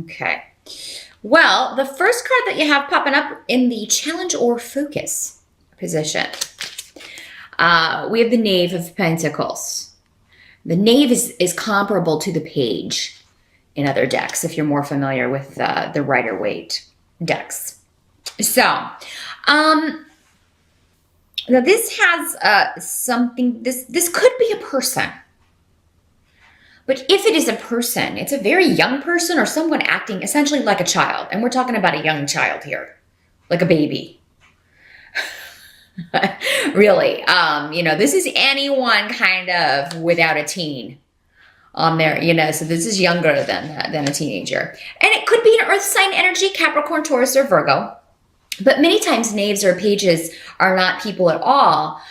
Okay. Well, the first card that you have popping up in the challenge or focus position, we have the Knave of Pentacles. The Knave is comparable to the Page in other decks, if you're more familiar with the Rider-Waite decks. So, now this has something, this could be a person. But if it is a person, it's a very young person or someone acting essentially like a child. And we're talking about a young child here, like a baby. Really. This is anyone kind of without a teen on there, so this is younger than a teenager. And it could be an earth sign energy, Capricorn, Taurus, or Virgo. But many times knaves or pages are not people at all.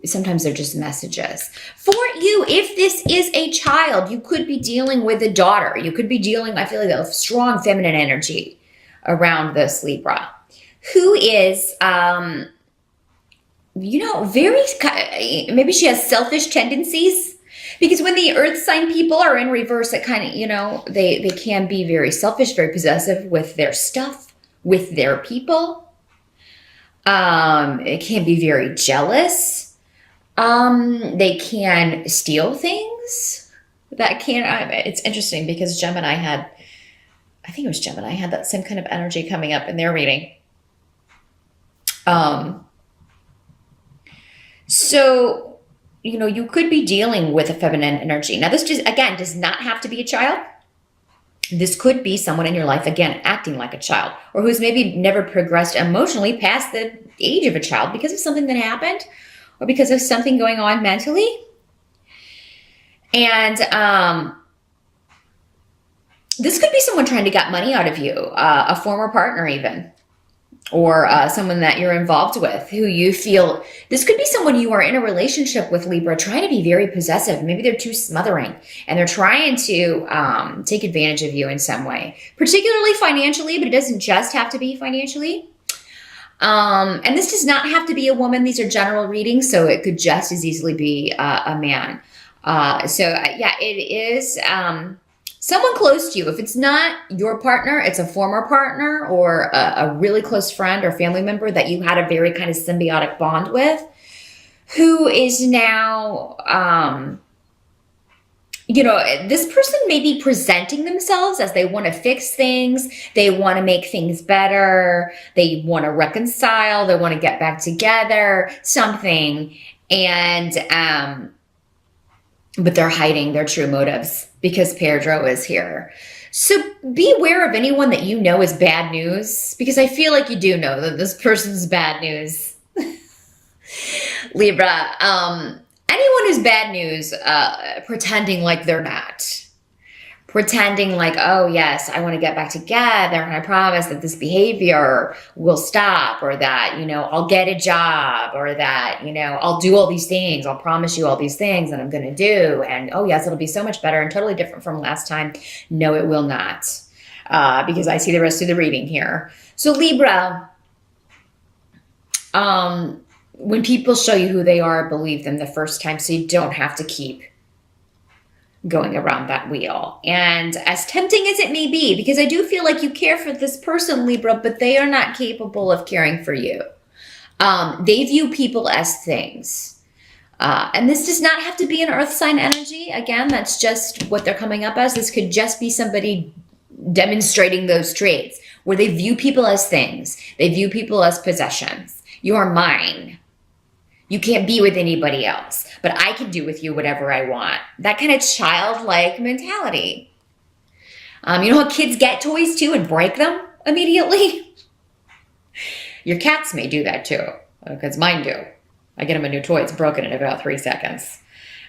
Sometimes they're just messages. For you, if this is a child, you could be dealing with a daughter. You could be dealing, I feel like, a strong feminine energy around this Libra, who is, very, maybe she has selfish tendencies. Because when the earth sign people are in reverse, it kind of, they can be very selfish, very possessive with their stuff, with their people. It can be very jealous. They can steal things. It's interesting because Gemini had that same kind of energy coming up in their reading. So, you could be dealing with a feminine energy. Now, this just, again, does not have to be a child. This could be someone in your life, again, acting like a child, or who's maybe never progressed emotionally past the age of a child because of something that happened or because of something going on mentally. And this could be someone trying to get money out of you, a former partner even, or someone that you're involved with who you feel, this could be someone you are in a relationship with, Libra, trying to be very possessive. Maybe they're too smothering and they're trying to take advantage of you in some way, particularly financially, but it doesn't just have to be financially. And this does not have to be a woman. These are general readings, so it could just as easily be a man. Yeah, it is someone close to you. If it's not your partner, it's a former partner or a really close friend or family member that you had a very kind of symbiotic bond with, who is now, this person may be presenting themselves as they want to fix things. They want to make things better. They want to reconcile. They want to get back together, something. And, but they're hiding their true motives because Pedro is here. So beware of anyone that you know is bad news, because I feel like you do know that this person's bad news. Libra, anyone who's bad news, pretending like they're not. Pretending like, oh yes, I want to get back together and I promise that this behavior will stop, or that, I'll get a job, or that, I'll do all these things. I'll promise you all these things that I'm going to do. And oh yes, it'll be so much better and totally different from last time. No, it will not. Because I see the rest of the reading here. So Libra, when people show you who they are, believe them the first time, so you don't have to keep going around that wheel. And as tempting as it may be, because I do feel like you care for this person, Libra, but they are not capable of caring for you. They view people as things. And this does not have to be an earth sign energy. Again, that's just what they're coming up as. This could just be somebody demonstrating those traits where they view people as things. They view people as possessions. You're mine. You can't be with anybody else, but I can do with you whatever I want. That kind of childlike mentality. You know how kids get toys too and break them immediately? Your cats may do that too, because mine do. I get them a new toy, it's broken in about 3 seconds.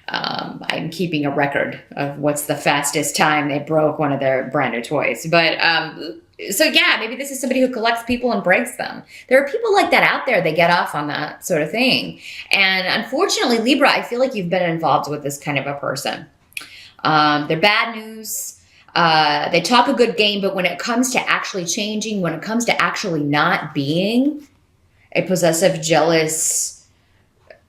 I'm keeping a record of what's the fastest time they broke one of their brand new toys. But so yeah, maybe this is somebody who collects people and breaks them. There are people like that out there. They get off on that sort of thing. And unfortunately, Libra, I feel like you've been involved with this kind of a person. They're bad news. They talk a good game, but when it comes to actually changing, when it comes to actually not being a possessive, jealous,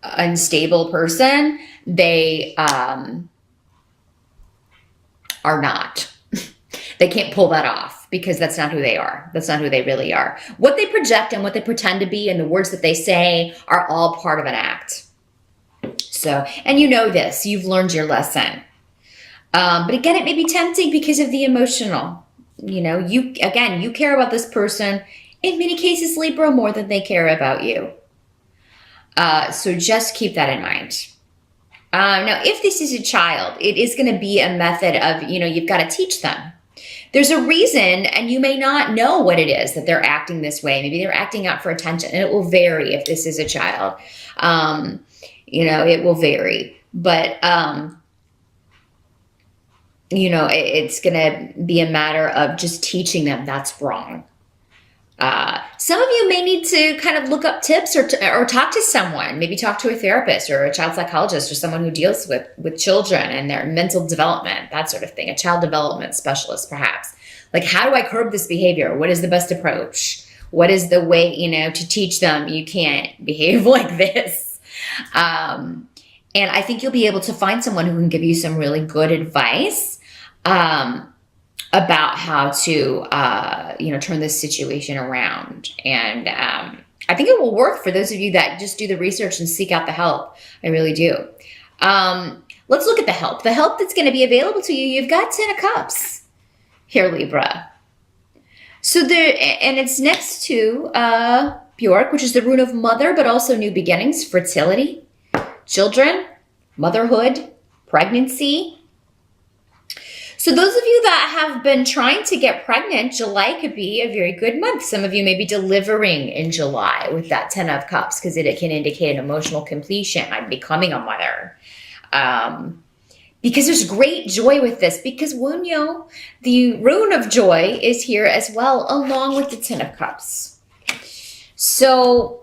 unstable person, they are not. They can't pull that off because that's not who they are. That's not who they really are. What they project and what they pretend to be and the words that they say are all part of an act. So, and you know this, you've learned your lesson. But again, it may be tempting because of the emotional. You know, you care about this person, in many cases, Libra, more than they care about you. So just keep that in mind. Now, if this is a child, it is going to be a method of, you've got to teach them. There's a reason, and you may not know what it is that they're acting this way. Maybe they're acting out for attention, and it will vary if this is a child. It will vary. But, it's going to be a matter of just teaching them that's wrong. Some of you may need to kind of look up tips or talk to someone, maybe talk to a therapist or a child psychologist or someone who deals with children and their mental development, that sort of thing, a child development specialist perhaps. Like, how do I curb this behavior? What is the best approach? What is the way, to teach them you can't behave like this? And I think you'll be able to find someone who can give you some really good advice about how to, turn this situation around. And I think it will work for those of you that just do the research and seek out the help. I really do. Let's look at the help. The help that's going to be available to you. You've got 10 of Cups here, Libra. So and it's next to Bjork, which is the rune of mother, but also new beginnings, fertility, children, motherhood, pregnancy. So those of you that have been trying to get pregnant, July could be a very good month. Some of you may be delivering in July with that 10 of Cups because it can indicate an emotional completion. I'm becoming a mother. Because there's great joy with this because Wunyo, the rune of joy, is here as well, along with the 10 of Cups. So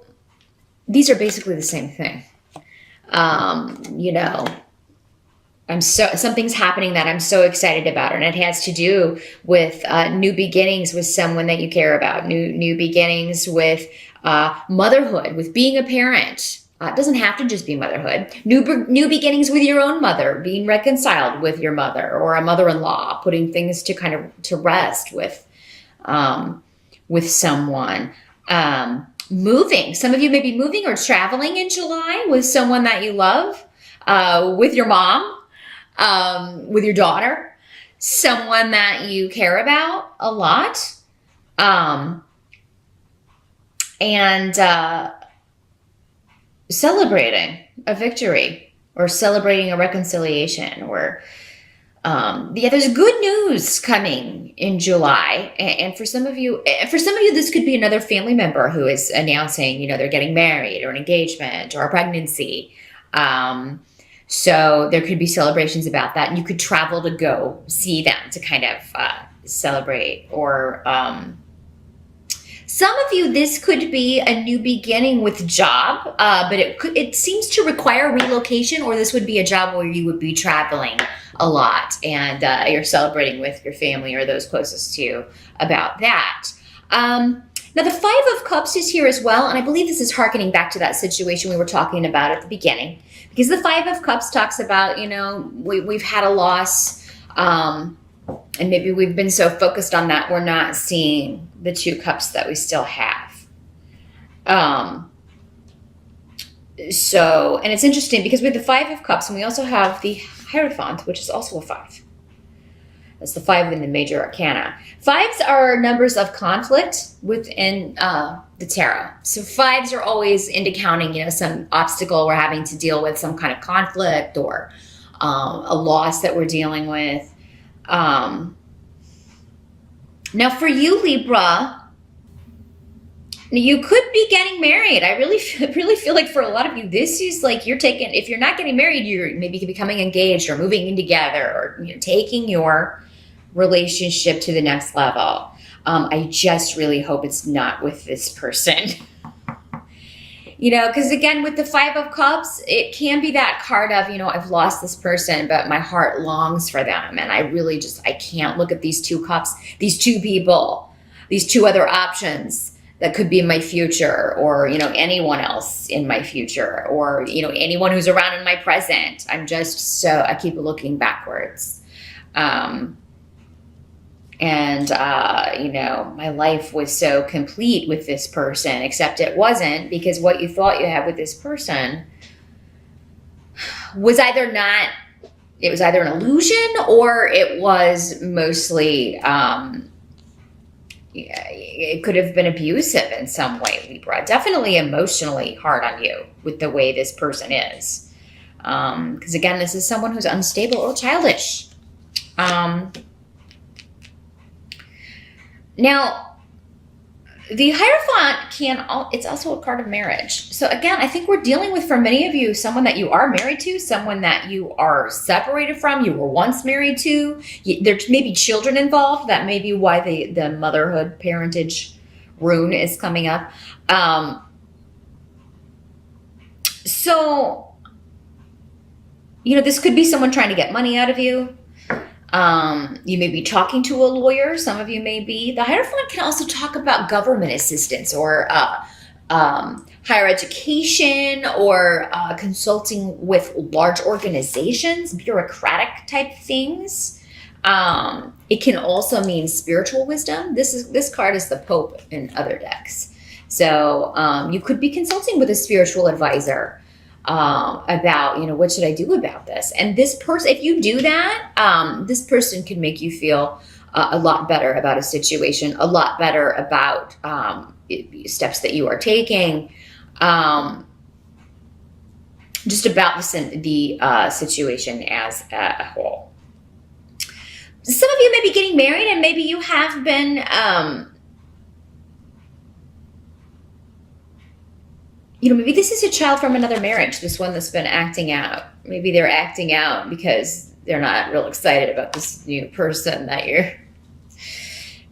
these are basically the same thing. Something's happening that I'm so excited about, and it has to do with new beginnings with someone that you care about, new beginnings with motherhood, with being a parent. It doesn't have to just be motherhood. New beginnings with your own mother, being reconciled with your mother or a mother-in-law, putting things to rest with someone. Moving. Some of you may be moving or traveling in July with someone that you love, with your mom. With your daughter, someone that you care about a lot, and celebrating a victory or celebrating a reconciliation or there's good news coming in July. And for some of you, this could be another family member who is announcing, they're getting married or an engagement or a pregnancy. So there could be celebrations about that, and you could travel to go see them to kind of celebrate. Or some of you, this could be a new beginning with job, but it seems to require relocation, or this would be a job where you would be traveling a lot, and you're celebrating with your family or those closest to you about that. Now, the 5 of Cups is here as well, and I believe this is hearkening back to that situation we were talking about at the beginning. Because the 5 of Cups talks about, we've had a loss, and maybe we've been so focused on that we're not seeing the 2 cups that we still have. And it's interesting because we have the 5 of Cups, and we also have the Hierophant, which is also a 5. That's the 5 in the major arcana. 5s are numbers of conflict within the tarot. So 5s are always into counting, some obstacle we're having to deal with, some kind of conflict or a loss that we're dealing with. Now for you, Libra, you could be getting married. I really feel like for a lot of you, this is like if you're not getting married, you're maybe becoming engaged or moving in together or taking your relationship to the next level. I just really hope it's not with this person. Because again, with the 5 of Cups, it can be that card of, I've lost this person, but my heart longs for them. And I really I can't look at these 2 cups, these 2 people, these 2 other options that could be in my future or, anyone else in my future or, anyone who's around in my present. I keep looking backwards. And, you know, my life was so complete with this person, except it wasn't, because what you thought you had with this person was either not, it was either an illusion, or it was mostly, it could have been abusive in some way, Libra. Definitely emotionally hard on you with the way this person is. Because again, this is someone who's unstable or childish. Now, the Hierophant it's also a card of marriage. So again, I think we're dealing with, for many of you, someone that you are married to, someone that you are separated from, you were once married to. There may be children involved. That may be why the motherhood, parentage rune is coming up. So, you know, this could be someone trying to get money out of you. You may be talking to a lawyer. Some of you may be. The Hierophant can also talk about government assistance, or higher education, or consulting with large organizations, bureaucratic type things. It can also mean spiritual wisdom. This card is the Pope in other decks. So you could be consulting with a spiritual advisor about, you know, what should I do about this? And this person, if you do that, this person can make you feel a lot better about a situation, a lot better about steps that you are taking, just about the situation as a whole. Some of you may be getting married, and maybe you have been you know, maybe this is a child from another marriage, this one that's been acting out. Maybe they're acting out because they're not real excited about this new person that you're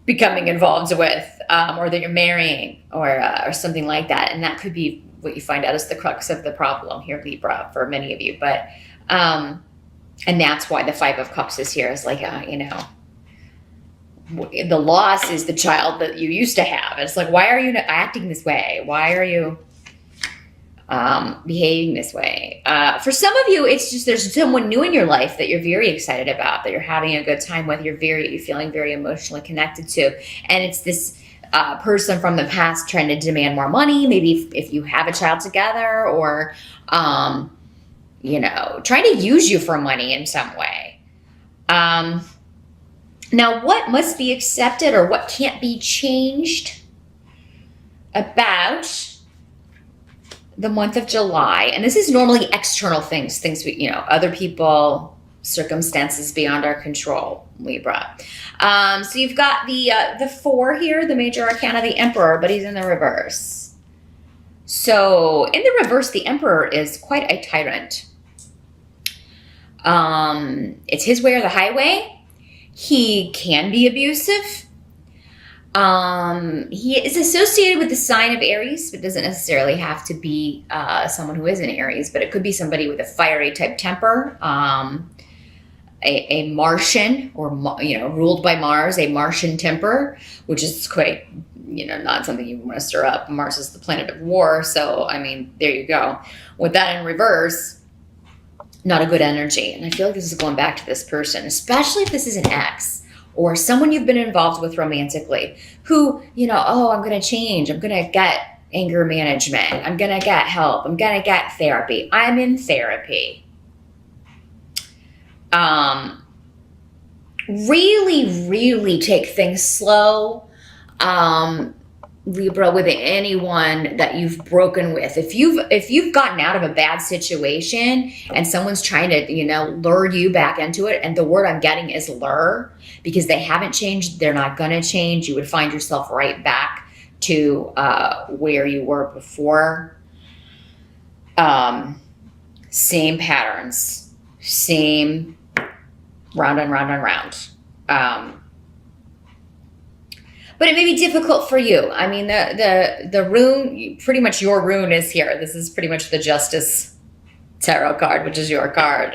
becoming involved with, or that you're marrying, or something like that. And that could be what you find out is the crux of the problem here, Libra, for many of you. But, and that's why the Five of Cups is here, is like, you know, the loss is the child that you used to have. It's like, why are you acting this way? Why are you behaving this way? For some of you, it's just there's someone new in your life that you're very excited about, that you're having a good time with, you're feeling very emotionally connected to, and it's this person from the past trying to demand more money. Maybe if you have a child together, or you know, trying to use you for money in some way. Now, what must be accepted, or what can't be changed about the month of July? And this is normally external things we, you know, other people, circumstances beyond our control, Libra. So you've got the 4 here, the major arcana, the Emperor, but he's in the reverse. So in the reverse, the Emperor is quite a tyrant. It's his way or the highway. He can be abusive. He is associated with the sign of Aries, but doesn't necessarily have to be someone who is an Aries, but it could be somebody with a fiery type temper, a Martian, or, you know, ruled by Mars, a Martian temper, which is quite, you know, not something you want to stir up. Mars is the planet of war, so, I mean, there you go. With that in reverse, not a good energy. And I feel like this is going back to this person, especially if this is an ex, or someone you've been involved with romantically, who, you know, oh, I'm going to change. I'm going to get anger management. I'm going to get help. I'm going to get therapy. I'm in therapy. Really, really take things slow. Libra, with anyone that you've broken with. If you've gotten out of a bad situation and someone's trying to, you know, lure you back into it, and the word I'm getting is lure, because they haven't changed, they're not going to change, you would find yourself right back to where you were before. Same patterns, same round and round and round. But it may be difficult for you. I mean, the rune, pretty much your rune is here. This is pretty much the Justice Tarot card, which is your card,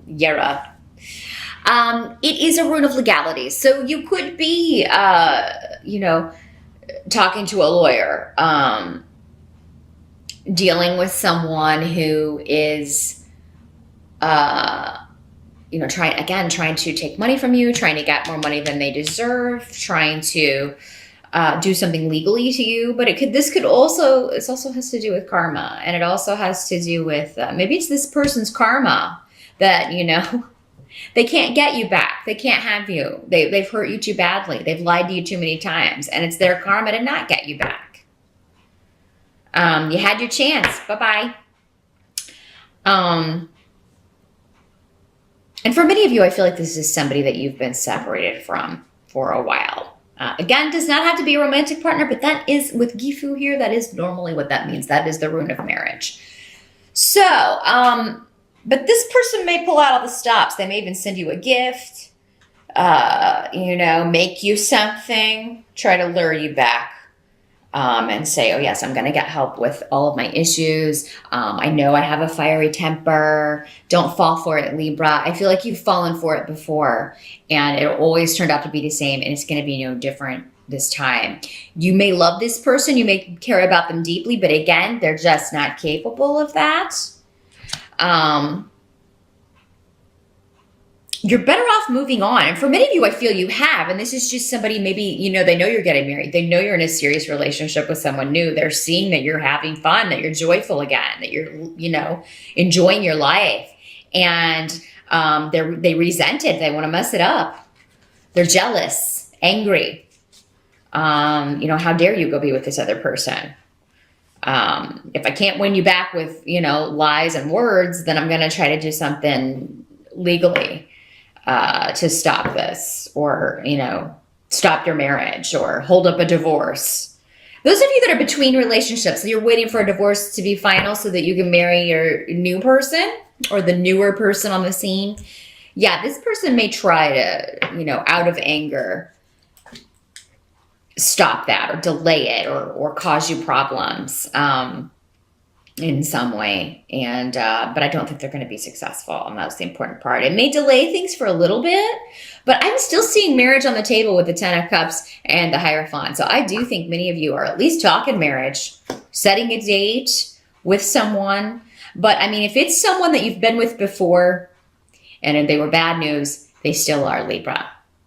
Yera. It is a rune of legality. So you could be, you know, talking to a lawyer, dealing with someone who is you know, trying to take money from you, trying to get more money than they deserve, trying to do something legally to you. But this also has to do with karma. And it also has to do with, maybe it's this person's karma that, you know, they can't get you back. They can't have you. They've hurt you too badly. They've lied to you too many times. And it's their karma to not get you back. You had your chance. Bye-bye. And for many of you, I feel like this is somebody that you've been separated from for a while. Again, does not have to be a romantic partner, but that is, with Gifu here, that is normally what that means. That is the rune of marriage. So, but this person may pull out all the stops. They may even send you a gift, you know, make you something, try to lure you back. And say, oh yes, I'm going to get help with all of my issues. I know I have a fiery temper. Don't fall for it, Libra. I feel like you've fallen for it before and it always turned out to be the same, and it's going to be no different this time. You may love this person. You may care about them deeply, but again, they're just not capable of that. You're better off moving on. And for many of you, I feel you have. And this is just somebody, maybe, you know, they know you're getting married. They know you're in a serious relationship with someone new. They're seeing that you're having fun, that you're joyful again, that you're, you know, enjoying your life. And they resent it. They want to mess it up. They're jealous, angry. You know, how dare you go be with this other person? If I can't win you back with, you know, lies and words, then I'm going to try to do something legally to stop this, or, you know, stop your marriage or hold up a divorce. Those of you that are between relationships, so you're waiting for a divorce to be final so that you can marry your new person or the newer person on the scene. Yeah, this person may try to, you know, out of anger, stop that or delay it or cause you problems in some way. And but I don't think they're going to be successful, and that's the important part. It may delay things for a little bit, but I'm still seeing marriage on the table with the 10 of Cups and the Hierophant. So I do think many of you are at least talking marriage, setting a date with someone. But I mean, if it's someone that you've been with before and they were bad news, they still are Libra.